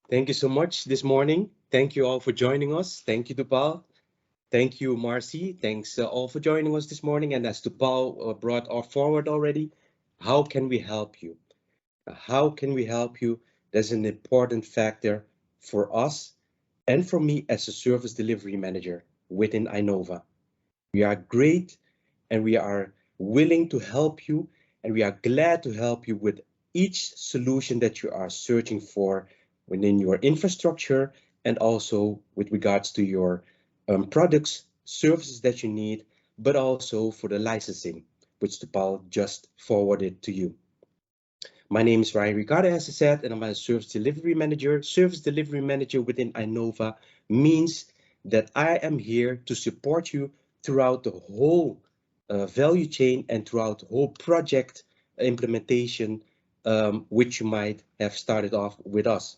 Thank you so much this morning. Thank you all for joining us. Thank you, Dupal. Thank you, Marcy. Thanks all for joining us this morning. And as Dupal brought forward already, how can we help you? How can we help you? That's an important factor for us and for me as a service delivery manager within Inova. We are great and we are willing to help you, and we are glad to help you with each solution that you are searching for within your infrastructure and also with regards to your products, services that you need, but also for the licensing, which Paul just forwarded to you. My name is Ryan Ricardo, as I said, and I'm a service delivery manager. Service delivery manager within Inova means that I am here to support you throughout the whole value chain and throughout the whole project implementation, which you might have started off with us.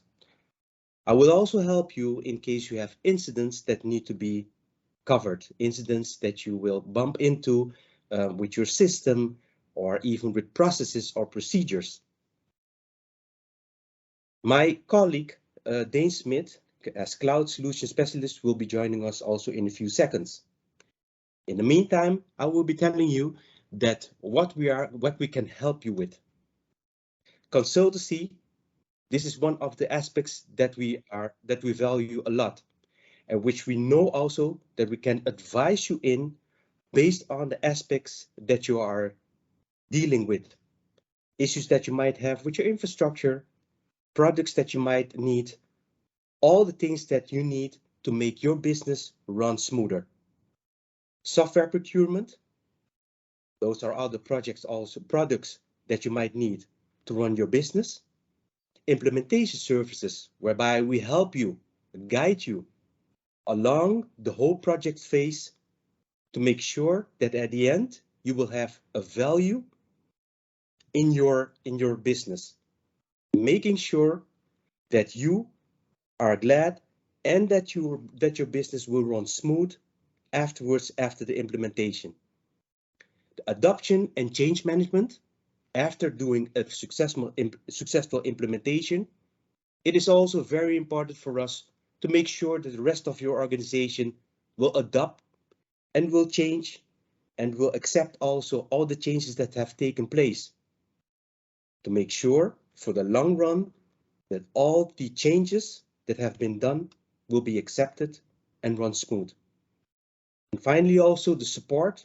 I will also help you in case you have incidents that need to be covered, incidents that you will bump into with your system or even with processes or procedures. My colleague, Dane Smith, as Cloud Solution Specialist, will be joining us also in a few seconds. In the meantime, I will be telling you that what we can help you with. Consultancy, this is one of the aspects that we value a lot, and which we know also that we can advise you in based on the aspects that you are dealing with, issues that you might have with your infrastructure, products that you might need, all the things that you need to make your business run smoother. Software procurement, those are other projects, also products that you might need to run your business. Implementation services, whereby we help you, guide you along the whole project phase to make sure that at the end you will have a value in your business, making sure that you are glad and that your business will run smooth afterwards after the implementation. The adoption and change management after doing a successful implementation, it is also very important for us to make sure that the rest of your organization will adopt and will change and will accept also all the changes that have taken place, to make sure for the long run that all the changes that have been done will be accepted and run smooth. And finally, also the support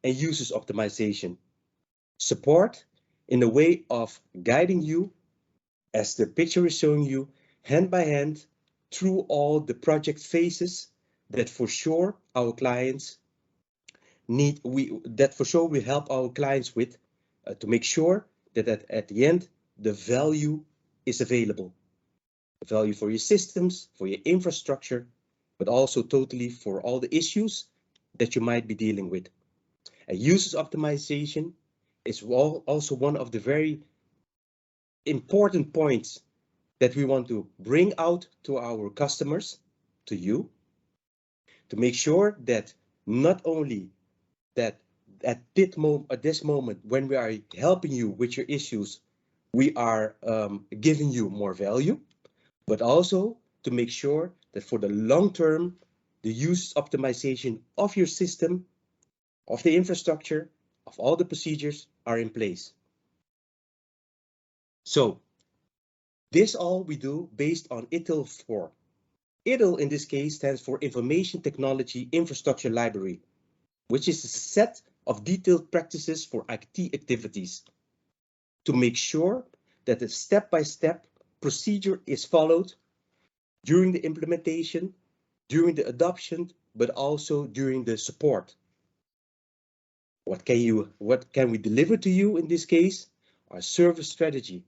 and users optimization. Support in a way of guiding you, as the picture is showing you, hand by hand through all the project phases that for sure our clients need, that for sure we help our clients with to make sure that at the end the value is available. The value for your systems, for your infrastructure, but also totally for all the issues that you might be dealing with. And users optimization is also one of the very important points that we want to bring out to our customers, to you, to make sure that not only that at this moment when we are helping you with your issues, we are giving you more value, but also to make sure that for the long term, the use optimization of your system, of the infrastructure, of all the procedures are in place. So this all we do based on ITIL 4. ITIL in this case stands for Information Technology Infrastructure Library, which is a set of detailed practices for IT activities to make sure that a step-by-step procedure is followed during the implementation, during the adoption, but also during the support. What can we deliver to you in this case? Our service strategy.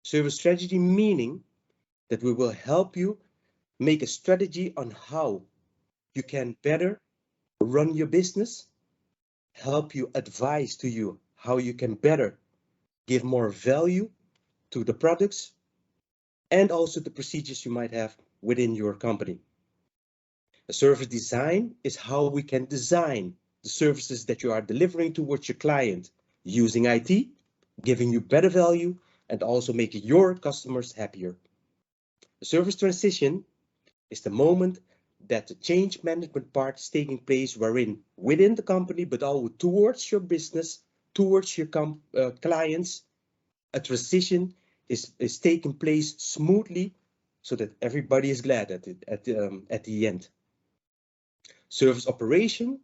Service strategy meaning that we will help you make a strategy on how you can better run your business, help you advise to you how you can better give more value to the products and also the procedures you might have within your company. A service design is how we can design the services that you are delivering towards your client using IT, giving you better value and also making your customers happier. A service transition is the moment that the change management part is taking place wherein within the company, but also towards your business, towards your clients, a transition is taking place smoothly so that everybody is glad at the end. Service operation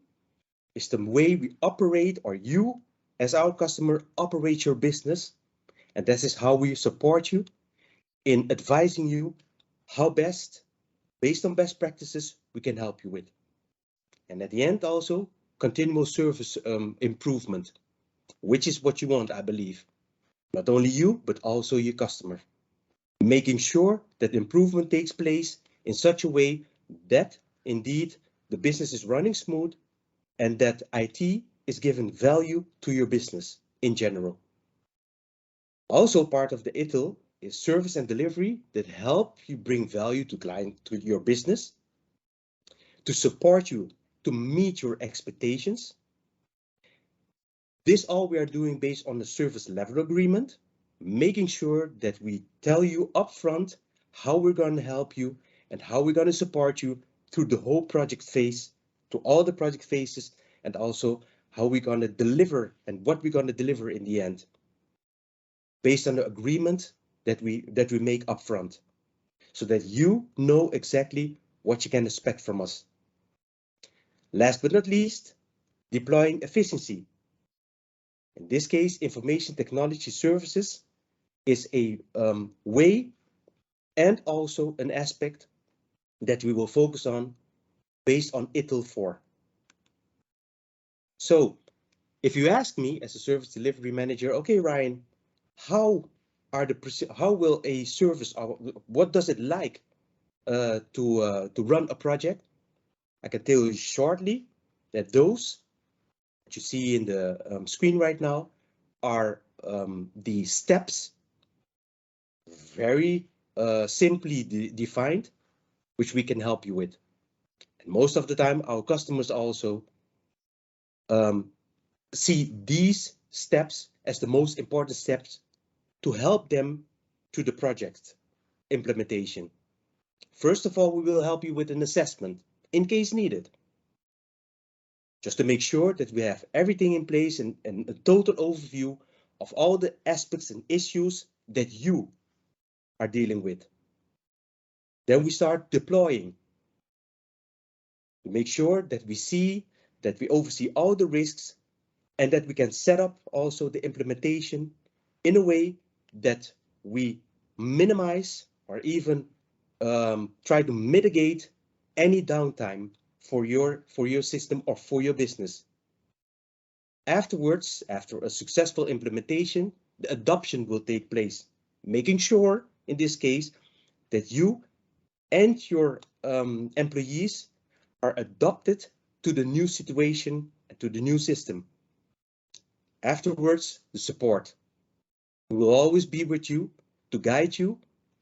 is the way we operate, or you as our customer operate your business, and this is how we support you in advising you how best, based on best practices, we can help you with. And at the end also, continuous service improvement, which is what you want, I believe. Not only you, but also your customer. Making sure that improvement takes place in such a way that indeed the business is running smooth and that IT is giving value to your business in general. Also part of the ITIL is service and delivery that help you bring value to your business, to support you to meet your expectations. This all we are doing based on the service level agreement, making sure that we tell you upfront how we're going to help you and how we're going to support you through the whole project phase, to all the project phases, and also how we're going to deliver and what we're going to deliver in the end, based on the agreement that we make upfront, so that you know exactly what you can expect from us. Last but not least, deploying efficiency. In this case, information technology services is a way and also an aspect that we will focus on based on ITIL 4. So if you ask me as a service delivery manager, okay, Ryan, how will a service, what does it like to run a project? I can tell you shortly that those that you see in the screen right now are the steps, very simply defined, which we can help you with. And most of the time, our customers also see these steps as the most important steps to help them through the project implementation. First of all, we will help you with an assessment in case needed, just to make sure that we have everything in place and a total overview of all the aspects and issues that you are dealing with. Then we start deploying to make sure that we oversee all the risks and that we can set up also the implementation in a way that we minimize or even try to mitigate any downtime for your system or for your business. Afterwards, after a successful implementation, the adoption will take place, making sure in this case that you and your employees are adopted to the new situation and to the new system. Afterwards, the support. We will always be with you to guide you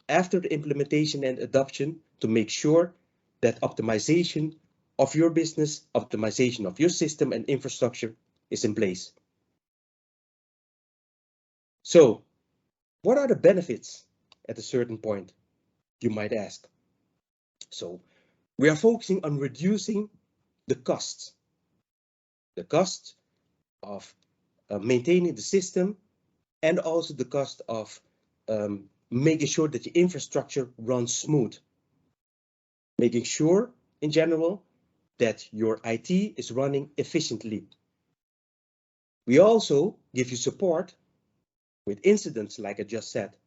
after the implementation and adoption to make sure that optimization of your business, optimization of your system and infrastructure is in place. So, what are the benefits at a certain point, you might ask? So, we are focusing on reducing the costs of maintaining the system, and also the cost of making sure that the infrastructure runs smooth. Making sure, in general, that your IT is running efficiently. We also give you support with incidents, like I just said.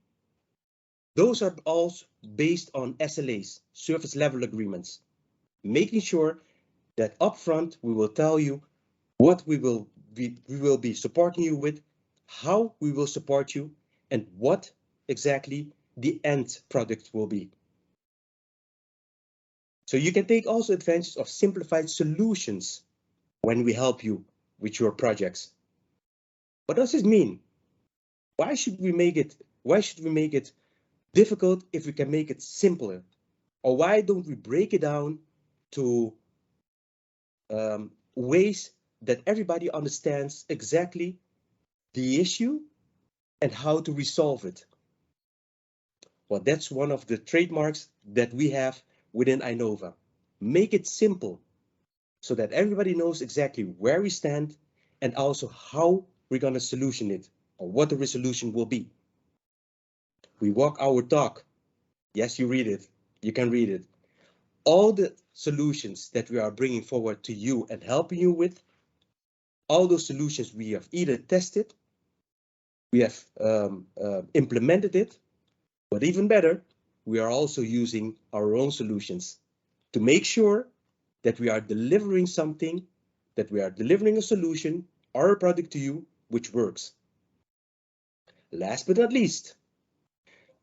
Those are all based on SLAs, service level agreements, making sure that upfront we will tell you what we will be supporting you with, how we will support you, and what exactly the end product will be. So you can take also advantage of simplified solutions when we help you with your projects. What does this mean? Why should we make it difficult if we can make it simpler? Or why don't we break it down to ways that everybody understands exactly the issue and how to resolve it? Well, that's one of the trademarks that we have within Inova. Make it simple so that everybody knows exactly where we stand and also how we're going to solution it or what the resolution will be. We walk our talk. Yes, you read it. You can read it. All the solutions that we are bringing forward to you and helping you with, all those solutions we have either tested, we have implemented it, but even better, we are also using our own solutions to make sure that we are delivering something, that we are delivering a solution or a product to you which works. Last but not least,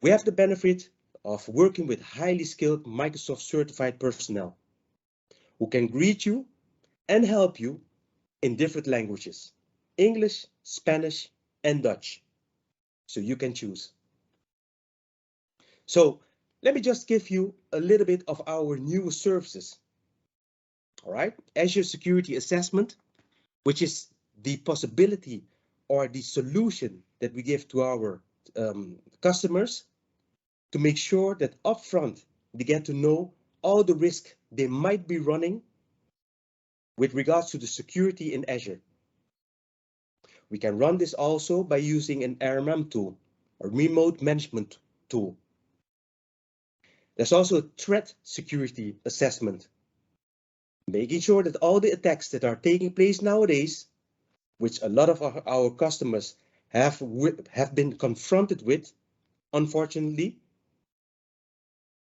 we have the benefit of working with highly skilled Microsoft certified personnel who can greet you and help you in different languages, English, Spanish, and Dutch. So you can choose. So let me just give you a little bit of our newest services. All right, Azure Security Assessment, which is the possibility or the solution that we give to our customers to make sure that upfront they get to know all the risk they might be running with regards to the security in Azure. We can run this also by using an RMM tool, a remote management tool. There's also a threat security assessment, making sure that all the attacks that are taking place nowadays, which a lot of our customers have been confronted with, unfortunately,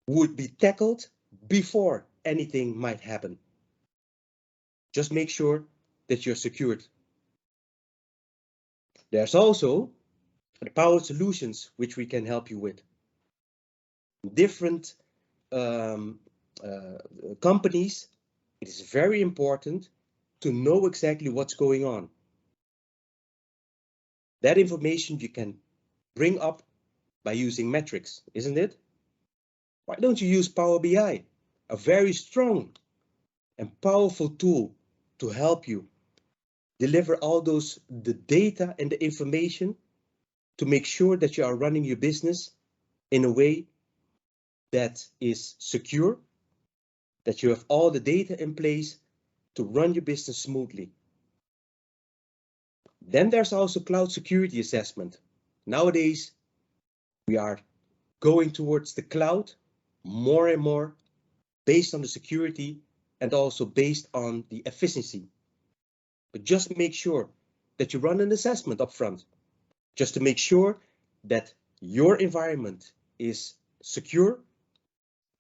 would be tackled before anything might happen. Just make sure that you're secured. There's also the Power Solutions, which we can help you with. Different companies, it is very important to know exactly what's going on. That information you can bring up by using metrics, isn't it? Why don't you use Power BI, a very strong and powerful tool to help you deliver all the data and the information to make sure that you are running your business in a way that is secure, that you have all the data in place to run your business smoothly. Then there's also cloud security assessment. Nowadays, we are going towards the cloud more and more based on the security and also based on the efficiency. But just make sure that you run an assessment up front, just to make sure that your environment is secure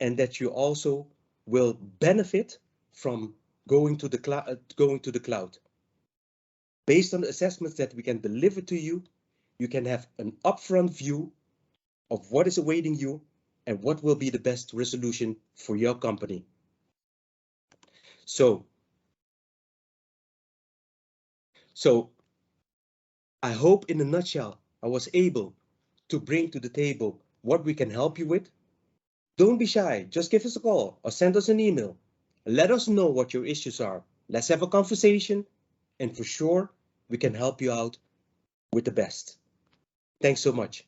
and that you also will benefit from going to the cloud. Based on the assessments that we can deliver to you, you can have an upfront view of what is awaiting you and what will be the best resolution for your company. So I hope in a nutshell, I was able to bring to the table what we can help you with. Don't be shy, just give us a call or send us an email. Let us know what your issues are. Let's have a conversation, and for sure, we can help you out with the best. Thanks so much.